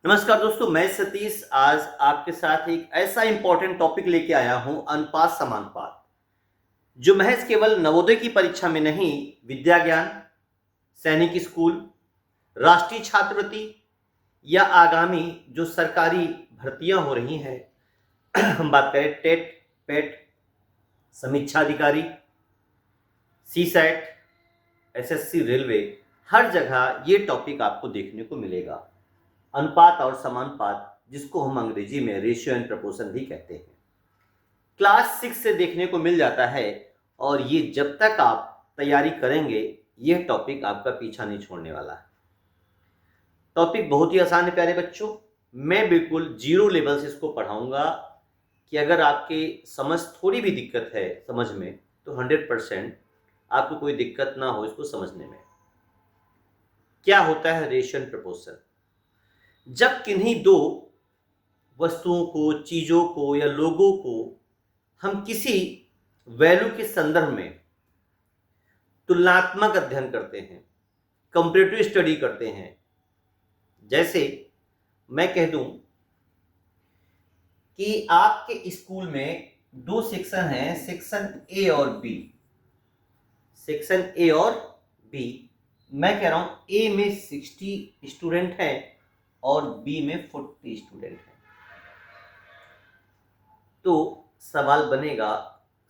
नमस्कार दोस्तों, मैं सतीश आज आपके साथ एक ऐसा इंपॉर्टेंट टॉपिक लेके आया हूं, अनुपात समानुपात, जो महज केवल नवोदय की परीक्षा में नहीं, विद्या ज्ञान, सैनिक स्कूल, राष्ट्रीय छात्रवृत्ति या आगामी जो सरकारी भर्तियां हो रही हैं, हम बात करें टेट, पेट, समीक्षा अधिकारी, सीसैट, एसएससी, रेलवे, हर जगह ये टॉपिक आपको देखने को मिलेगा। अनुपात और समानुपात, जिसको हम अंग्रेजी में रेशियो एंड प्रपोर्शन भी कहते हैं, क्लास 6 से देखने को मिल जाता है। और ये जब तक आप तैयारी करेंगे, यह टॉपिक आपका पीछा नहीं छोड़ने वाला है। टॉपिक बहुत ही आसान है प्यारे बच्चों। मैं बिल्कुल जीरो लेवल से इसको पढ़ाऊंगा कि अगर आपके समझ थोड़ी भी दिक्कत है समझ में, तो 100% आपको कोई दिक्कत ना हो इसको समझने में। क्या होता है रेशियो एंड प्रपोर्शन? जब किन्हीं दो वस्तुओं को, चीज़ों को या लोगों को हम किसी वैल्यू के संदर्भ में तुलनात्मक अध्ययन करते हैं, कंपैरेटिव स्टडी करते हैं। जैसे मैं कह दूं कि आपके स्कूल में दो सेक्शन हैं, सेक्शन ए और बी। सेक्शन ए और बी, मैं कह रहा हूं ए में 60 स्टूडेंट हैं और बी में 40 स्टूडेंट हैं। तो सवाल बनेगा,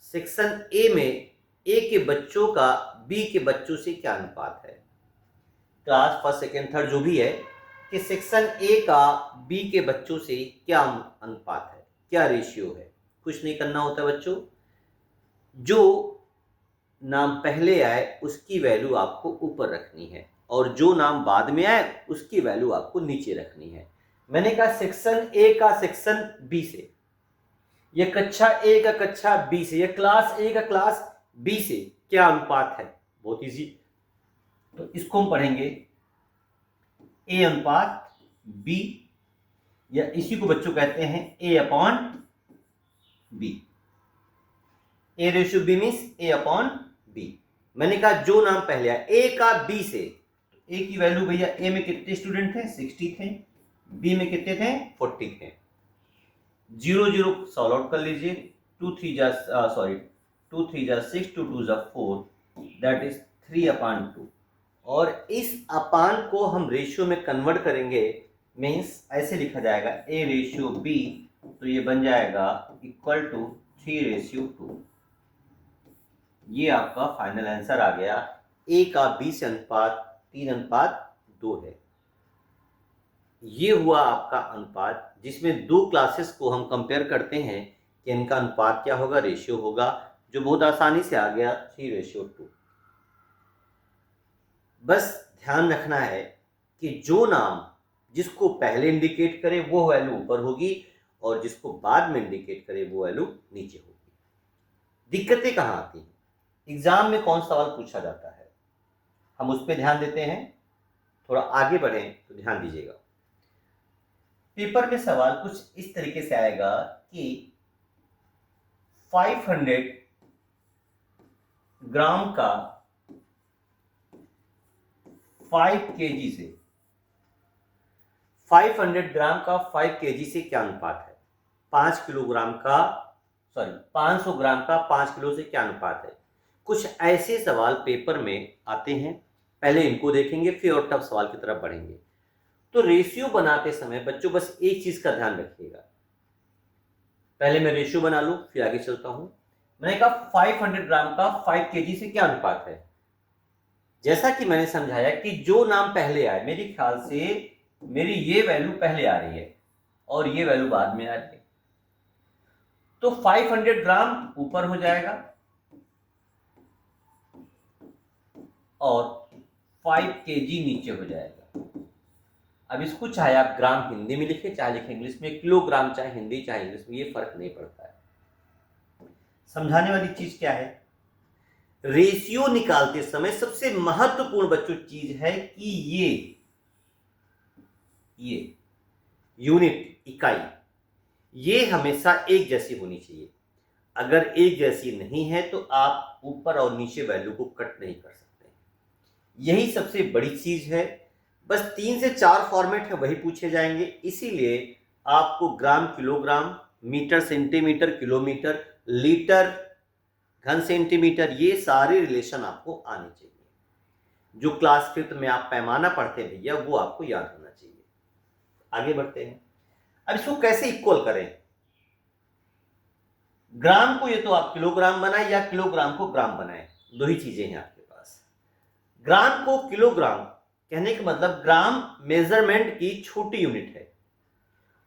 सेक्शन ए में ए के बच्चों का बी के बच्चों से क्या अनुपात है? क्लास फर्स्ट, सेकेंड, थर्ड जो भी है, कि सेक्शन ए का बी के बच्चों से क्या अनुपात है, क्या रेशियो है। कुछ नहीं करना होता बच्चों, जो नाम पहले आए उसकी वैल्यू आपको ऊपर रखनी है और जो नाम बाद में आए उसकी वैल्यू आपको नीचे रखनी है। मैंने कहा सेक्शन ए का सेक्शन बी से, यह कक्षा ए का कक्षा बी से, यह क्लास ए का क्लास बी से क्या अनुपात है। बहुत इजी, तो इसको हम पढ़ेंगे ए अनुपात बी, या इसी को बच्चों कहते हैं A upon B. A ratio B means A upon B. मैंने कहा जो नाम पहले आया ए का बी से, तो ए की वैल्यू भैया, ए में कितने स्टूडेंट थे? 60 थे। बी में कितने थे? 40 थे। 0 0 सॉल्व आउट कर लीजिए। 2 3 जा 6, 2 2 जा 4, दैट इज 3 अपॉन 2। और इस अपान को हम रेशियो में कन्वर्ट करेंगे, मीन्स ऐसे लिखा जाएगा ए रेशियो बी, तो ये बन जाएगा इक्वल टू 3:2। ये आपका फाइनल आंसर आ गया। ए का बी से अनुपात 3:2 है। ये हुआ आपका अनुपात, जिसमें दो क्लासेस को हम कंपेयर करते हैं कि इनका अनुपात क्या होगा, रेशियो होगा, जो बहुत आसानी से आ गया 3:2। बस ध्यान रखना है कि जो नाम जिसको पहले इंडिकेट करे वो वैल्यू ऊपर होगी और जिसको बाद में इंडिकेट करे वो वैल्यू नीचे होगी। दिक्कतें कहाँ आती हैं? एग्जाम में कौन सवाल पूछा जाता है, हम उस पर ध्यान देते हैं। थोड़ा आगे बढ़ें तो ध्यान दीजिएगा। पेपर में सवाल कुछ इस तरीके से आएगा कि 500 ग्राम का 5 केजी से, 500 ग्राम का 5 केजी से क्या अनुपात है? 5 किलोग्राम का, 500 ग्राम का 5 किलो से क्या अनुपात है? कुछ ऐसे सवाल पेपर में आते हैं। पहले इनको देखेंगे, फिर और टफ सवाल की तरफ बढ़ेंगे। तो रेशियो बनाते समय बच्चों बस एक चीज का ध्यान रखिएगा। पहले मैं रेशियो बना लूं, फिर आगे चलता हूं। मैंने कहा 500 ग्राम का 5 केजी से क्या अनुपात है। जैसा कि मैंने समझाया कि जो नाम पहले आए, मेरे ख्याल से मेरी ये वैल्यू पहले आ रही है और ये वैल्यू बाद में आ रही है, तो 500 ग्राम ऊपर हो जाएगा और 5 केजी नीचे हो जाएगा। अब इसको चाहे आप ग्राम हिंदी में लिखें, चाहे लिखें इंग्लिश में, किलोग्राम चाहे हिंदी चाहे इंग्लिश में, ये फर्क नहीं पड़ता है। समझाने वाली चीज क्या है, रेशियो निकालते समय सबसे महत्वपूर्ण बच्चों चीज है कि ये यूनिट, इकाई, ये हमेशा एक जैसी होनी चाहिए। अगर एक जैसी नहीं है तो आप ऊपर और नीचे वैल्यू को कट नहीं कर सकते। यही सबसे बड़ी चीज है बस 3 से 4 फॉर्मेट है वही पूछे जाएंगे, इसीलिए आपको gram kilogram, metre centimetre kilometre, litre घन सेंटीमीटर, ये सारे रिलेशन आपको आने चाहिए। जो क्लास 5th में आप पैमाना पढ़ते हैं भैया, वो आपको याद होना चाहिए। आगे बढ़ते हैं। अब इसको कैसे इक्वल करें? ग्राम को ये तो आप किलोग्राम बनाए या किलोग्राम को ग्राम बनाए, दो ही चीजें हैं आपके पास। ग्राम को किलोग्राम कहने का मतलब ग्राम मेजरमेंट की छोटी यूनिट है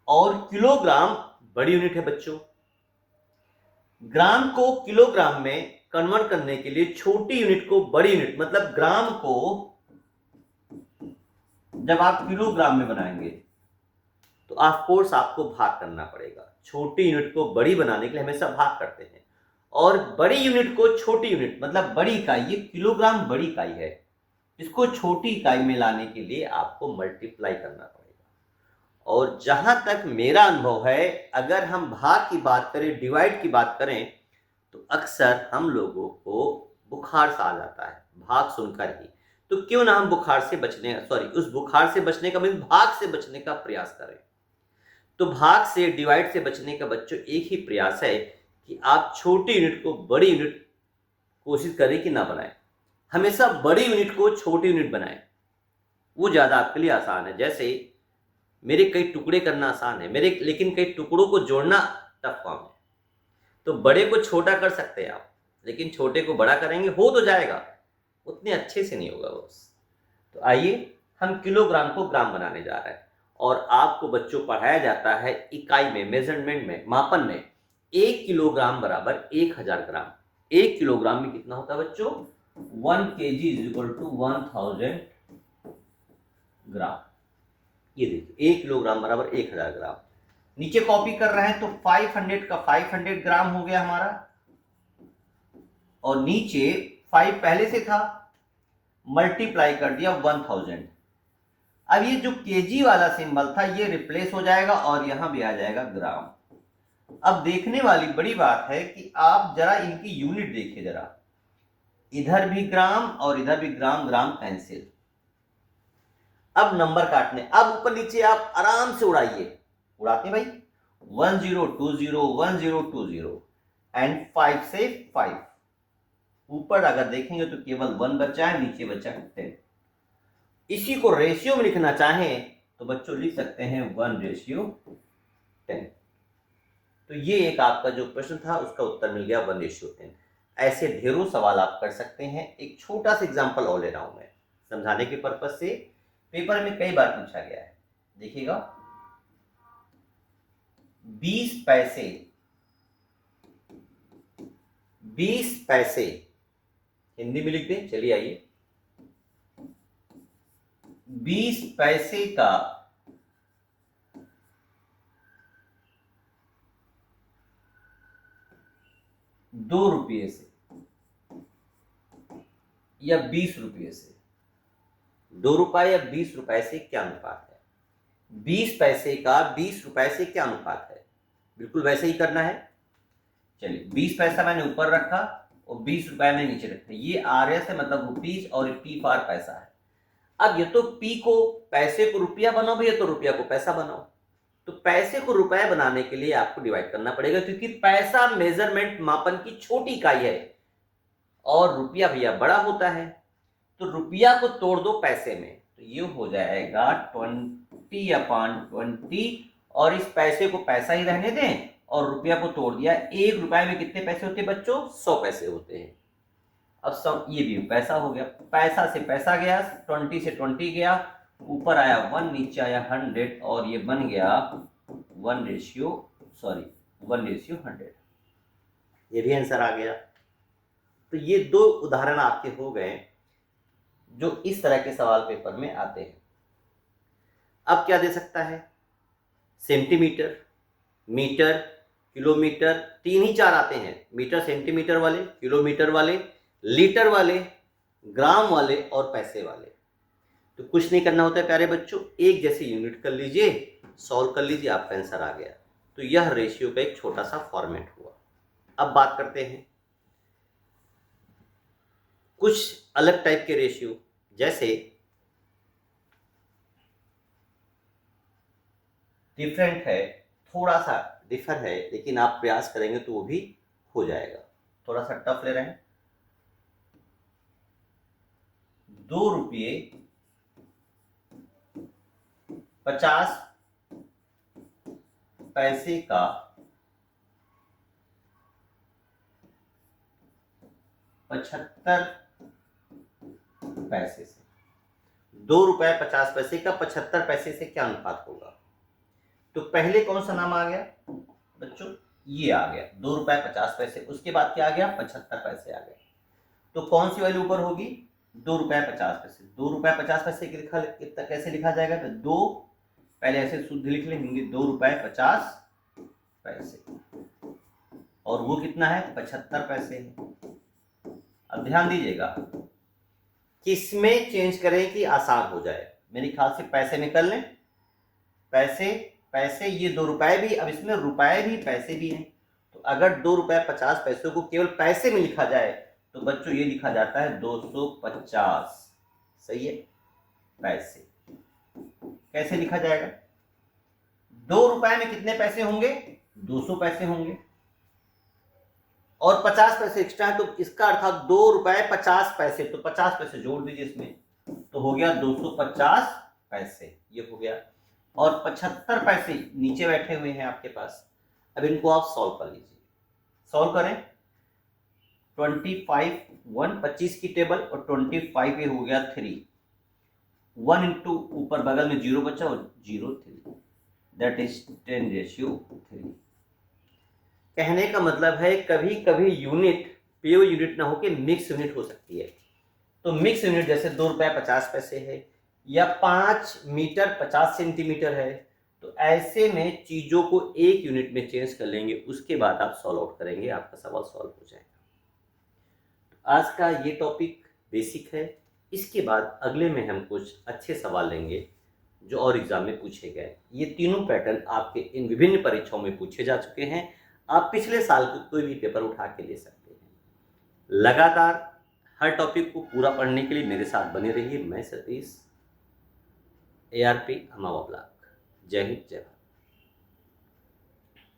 और किलोग्राम बड़ी यूनिट है बच्चों। ग्राम को किलोग्राम में कन्वर्ट करने के लिए छोटी यूनिट को बड़ी यूनिट, मतलब ग्राम को जब आप किलोग्राम में बनाएंगे तो ऑफ कोर्स आपको भाग करना पड़ेगा। छोटी यूनिट को बड़ी बनाने के लिए हमेशा भाग करते हैं, और बड़ी यूनिट को छोटी यूनिट मतलब बड़ी इकाई, ये किलोग्राम बड़ी इकाई है, इसको छोटी इकाई में लाने के लिए आपको मल्टीप्लाई करना पड़ेगा। और जहां तक मेरा अनुभव है, अगर हम भाग की बात करें, डिवाइड की बात करें, तो अक्सर हम लोगों को बुखार सा आ जाता है भाग सुनकर ही। तो क्यों ना हम बुखार से बचने, उस बुखार से बचने का मीन भाग से बचने का प्रयास करें। तो भाग से, डिवाइड से बचने का बच्चों एक ही प्रयास है कि आप छोटी यूनिट को बड़ी यूनिट कोशिश करें कि ना बनाएं। हमेशा बड़ी यूनिट को छोटी यूनिट बनाएं, वो ज़्यादा आपके लिए आसान है। जैसे मेरे कई टुकड़े करना आसान है, लेकिन कई टुकड़ों को जोड़ना टफ काम है। तो बड़े को छोटा कर सकते हैं आप, लेकिन छोटे को बड़ा करेंगे हो तो जाएगा, उतने अच्छे से नहीं होगा बस। तो आइए हम किलोग्राम को ग्राम बनाने जा रहे हैं, और आपको बच्चों पढ़ाया जाता है इकाई में, मेजरमेंट में, मापन में। 1 किलोग्राम बराबर 1000 ग्राम। 1 किलोग्राम में कितना होता है बच्चों? 1 kg इज इक्वल टू 1000 ग्राम। ये देखिए 1 किलोग्राम बराबर 1000 ग्राम। नीचे कॉपी कर रहे हैं तो 500 का 500 ग्राम हो गया हमारा, और नीचे 5 पहले से था, मल्टीप्लाई कर दिया 1000। अब ये जो केजी वाला सिंबल था ये रिप्लेस हो जाएगा और यहां भी आ जाएगा ग्राम। अब देखने वाली बड़ी बात है कि आप जरा इनकी यूनिट देखिए जरा, इधर भी ग्राम और इधर भी ग्राम, ग्राम कैंसिल। अब नंबर काटने, अब ऊपर नीचे आप आराम से उड़ाइए, उड़ाते भाई 1020 एंड 5 से 5। ऊपर अगर देखेंगे तो केवल 1 बचा है, नीचे बचा 10। इसी को रेशियो में लिखना चाहें तो बच्चों लिख सकते हैं 1:10। तो ये एक आपका जो प्रश्न था उसका उत्तर मिल गया 1:10। ऐसे ढेरों सवाल आप कर सकते हैं। एक छोटा सा एग्जांपल और ले रहा हूं मैं समझाने के पर्पज से, पेपर में कई बार पूछा गया है। देखिएगा 20 पैसे, 20 पैसे हिंदी में लिख दें, चलिए आइए। 20 पैसे का 2 रुपये से या 20 रुपये से, 2 रुपये या 20 रुपए से क्या अनुपात है? 20 पैसे का 20 रुपए से क्या अनुपात है? बिल्कुल वैसे ही करना है। चलिए 20 पैसा मैंने ऊपर रखा और 20 रुपए मैंने नीचे रखा। ये RS है, मतलब रुपीज, और P फॉर पैसा है। अब ये तो P को, पैसे को रुपया बनाओ भैया, तो रुपया को पैसा बनाओ। तो पैसे को रुपया बनाने के लिए आपको डिवाइड करना पड़ेगा, क्योंकि पैसा मेजरमेंट, मापन की छोटी इकाई है और रुपया भैया बड़ा होता है। तो रुपया को तोड़ दो पैसे में, तो ये हो जाएगा 20/20, और इस पैसे को पैसा ही रहने दें और रुपया को तोड़ दिया। 1 रुपए में कितने पैसे होते हैं बच्चों? 100 पैसे होते हैं। अब सब ये भी पैसा हो गया, पैसा से पैसा गया, 20 से 20 गया, ऊपर आया 1, नीचे आया 100, और ये बन गया 1:100। ये भी आंसर आ गया। तो ये 2 उदाहरण आपके हो गए जो इस तरह के सवाल पेपर में आते हैं। अब क्या दे सकता है? सेंटीमीटर, मीटर, किलोमीटर, 3 ही 4 आते हैं, मीटर सेंटीमीटर वाले, किलोमीटर वाले, लीटर वाले, ग्राम वाले और पैसे वाले। तो कुछ नहीं करना होता है प्यारे बच्चों, एक जैसी यूनिट कर लीजिए, सॉल्व कर लीजिए, आपका आंसर आ गया। तो यह रेशियो का एक छोटा सा फॉर्मेट हुआ। अब बात करते हैं कुछ अलग टाइप के रेशियो, जैसे डिफरेंट है, थोड़ा सा डिफर है, लेकिन आप प्रयास करेंगे तो वो भी हो जाएगा। थोड़ा सा टफ ले रहे हैं। 2 रुपये 50 पैसे का 75 पैसे से, 2 रुपये 50 पैसे का 75 पैसे से क्या अनुपात होगा? तो पहले कौन सा नाम आ गया बच्चों? ये आ गया 2 रुपये 50 पैसे। उसके बाद क्या आ गया? 75 पैसे आ गए। तो कौन सी वैल्यू ऊपर होगी? 2 रुपये 50 पैसे। 2 रुपये 50 पैसे कैसे लिखा जाएगा? तो 2 पहले ऐसे शुद्ध लिख लेंगे, 2 रुपये 50 पैसे, और वो कितना है? 75 पैसे है। अब ध्यान दीजिएगा, किसमें चेंज करें कि आसान हो जाए? मेरे ख्याल से पैसे में कर लें। पैसे पैसे, ये 2 रुपए भी, अब इसमें रुपए भी पैसे भी हैं। तो अगर 2 रुपये 50 पैसों को केवल पैसे में लिखा जाए तो बच्चों ये लिखा जाता है 250। सही है, पैसे। कैसे लिखा जाएगा? 2 रुपए में कितने पैसे होंगे? 200 पैसे होंगे, और 50 पैसे एक्स्ट्रा है, तो इसका अर्थात 2 रुपये 50 पैसे, तो 50 पैसे जोड़ दीजिए इसमें, तो हो गया 250 पैसे। ये हो गया। और 75 पैसे नीचे बैठे हुए हैं आपके पास। अब इनको आप सॉल्व कर लीजिए। सॉल्व करें। 25 25 की टेबल, और 25 ये हो गया 3, 1 इंटू ऊपर बगल में 0 बचा और 0 3, दैट इज 10:3। कहने का मतलब है कभी कभी यूनिट पेव यूनिट ना होकर मिक्स यूनिट हो सकती है। तो मिक्स यूनिट जैसे 2 रुपये 50 पैसे है, या 5 मीटर 50 सेंटीमीटर है, तो ऐसे में चीजों को एक यूनिट में चेंज कर लेंगे, उसके बाद आप सॉल्व आउट करेंगे, आपका सवाल सॉल्व हो जाएगा। आज का ये टॉपिक बेसिक है। इसके बाद अगले में हम कुछ अच्छे सवाल लेंगे जो और एग्जाम में पूछे गए। ये तीनों पैटर्न आपके इन विभिन्न परीक्षाओं में पूछे जा चुके हैं। आप पिछले साल के कोई भी पेपर उठा के ले सकते हैं। लगातार हर टॉपिक को पूरा पढ़ने के लिए मेरे साथ बने रहिए। मैं सतीश, ARP अमावा ब्लॉक। जय हिंद, जय भारत।